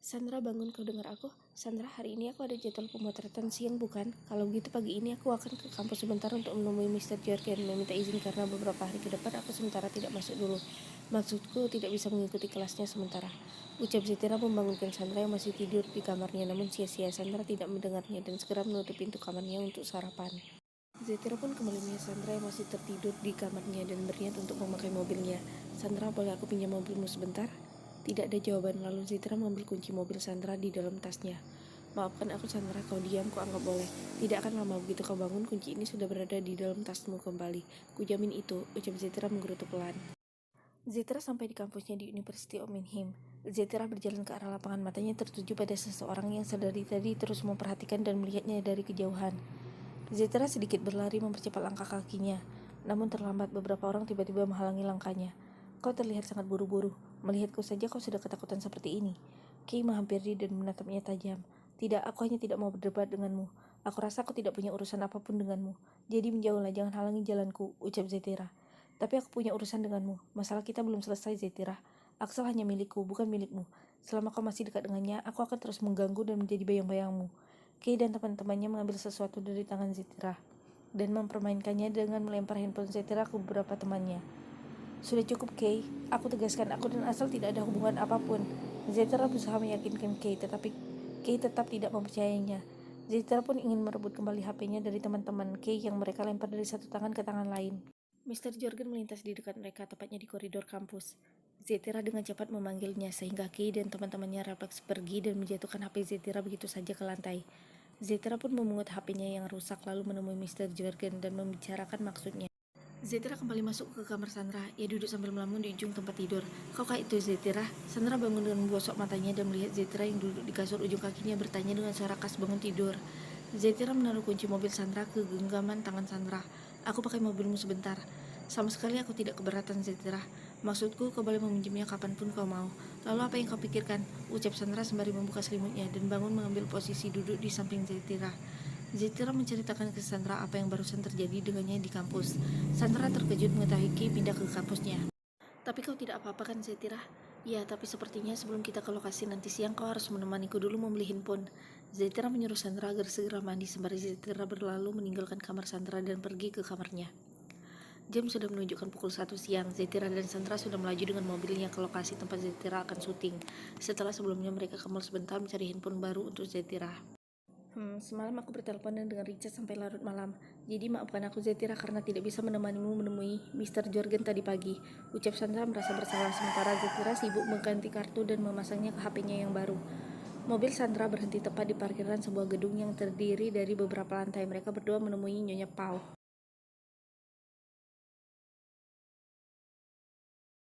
Sandra, bangun, kau dengar aku? Sandra, hari ini aku ada jadwal pemotretan siang bukan? Kalau begitu pagi ini aku akan ke kampus sebentar untuk menemui Mr. Jorgen, meminta izin karena beberapa hari ke depan aku sementara tidak masuk dulu. Maksudku tidak bisa mengikuti kelasnya sementara. Ucap Zetira membangunkan Sandra yang masih tidur di kamarnya, namun sia-sia Sandra tidak mendengarnya dan segera menutup pintu kamarnya untuk sarapan. Zetira pun kembali melihat Sandra yang masih tertidur di kamarnya dan berniat untuk memakai mobilnya. Sandra, boleh aku pinjam mobilmu sebentar? Tidak ada jawaban, lalu Zetira mengambil kunci mobil Sandra di dalam tasnya. Maafkan aku Sandra, kau diam, kau anggap boleh. Tidak akan lama begitu kau bangun, kunci ini sudah berada di dalam tasmu kembali. Kujamin itu, ucap Zetira menggerutu pelan. Zetira sampai di kampusnya di University of Minham. Zetira berjalan ke arah lapangan, matanya tertuju pada seseorang yang sedari tadi terus memperhatikan dan melihatnya dari kejauhan. Zetira sedikit berlari mempercepat langkah kakinya, namun terlambat. Beberapa orang tiba-tiba menghalangi langkahnya. Kau terlihat sangat buru-buru. Melihatku saja kau sudah ketakutan seperti ini. Kay menghampiri dan menatapnya tajam. Tidak, aku hanya tidak mau berdebat denganmu. Aku rasa aku tidak punya urusan apapun denganmu. Jadi menjauhlah, jangan halangi jalanku, ucap Zetira. Tapi aku punya urusan denganmu. Masalah kita belum selesai, Zetira. Axel hanya milikku, bukan milikmu. Selama kau masih dekat dengannya, aku akan terus mengganggu dan menjadi bayang-bayangmu. Kay dan teman-temannya mengambil sesuatu dari tangan Zetira dan mempermainkannya dengan melempar handphone Zetira ke beberapa temannya. Sudah cukup, Kay. Aku tegaskan, aku dan Axel tidak ada hubungan apapun. Zetira berusaha meyakinkan Kay, tetapi Kay tetap tidak mempercayainya. Zetira pun ingin merebut kembali HP-nya dari teman-teman Kay yang mereka lempar dari satu tangan ke tangan lain. Mr. Jorgen melintas di dekat mereka, tepatnya di koridor kampus. Zetira dengan cepat memanggilnya sehingga Kay dan teman-temannya refleks pergi dan menjatuhkan HP Zetira begitu saja ke lantai. Zetira pun memungut HP-nya yang rusak lalu menemui Mr. Jorgen dan membicarakan maksudnya. Zetira kembali masuk ke kamar Sandra. Ia duduk sambil melamun di ujung tempat tidur. Kau kah itu, Zetira? Sandra bangun dengan menggosok matanya dan melihat Zetira yang duduk di kasur. Ujung kakinya bertanya dengan suara khas bangun tidur. Zetira menaruh kunci mobil Sandra ke genggaman tangan Sandra. Aku pakai mobilmu sebentar. Sama sekali aku tidak keberatan, Zetira. Maksudku, kau boleh meminjamnya kapanpun kau mau. Lalu apa yang kau pikirkan? Ucap Sandra sembari membuka selimutnya dan bangun mengambil posisi duduk di samping Zetira. Zetira menceritakan ke Sandra apa yang barusan terjadi dengannya di kampus. Sandra terkejut mengetahui Kay pindah ke kampusnya. Tapi kau tidak apa-apa kan, Zetira? Ya, tapi sepertinya sebelum kita ke lokasi nanti siang kau harus menemaniku dulu membeli handphone. Zetira menyuruh Sandra agar segera mandi sembari Zetira berlalu meninggalkan kamar Sandra dan pergi ke kamarnya. Jam sudah menunjukkan pukul 1 siang. Zetira dan Sandra sudah melaju dengan mobilnya ke lokasi tempat Zetira akan syuting. Setelah sebelumnya mereka ke mall sebentar mencari handphone baru untuk Zetira. Semalam aku berteleponan dengan Richard sampai larut malam. Jadi maafkan aku, Zetira, karena tidak bisa menemanimu menemui Mr. Jorgen tadi pagi. Ucap Sandra merasa bersalah sementara Zetira sibuk mengganti kartu dan memasangnya ke HP-nya yang baru. Mobil Sandra berhenti tepat di parkiran sebuah gedung yang terdiri dari beberapa lantai. Mereka berdua menemui Nyonya Pau.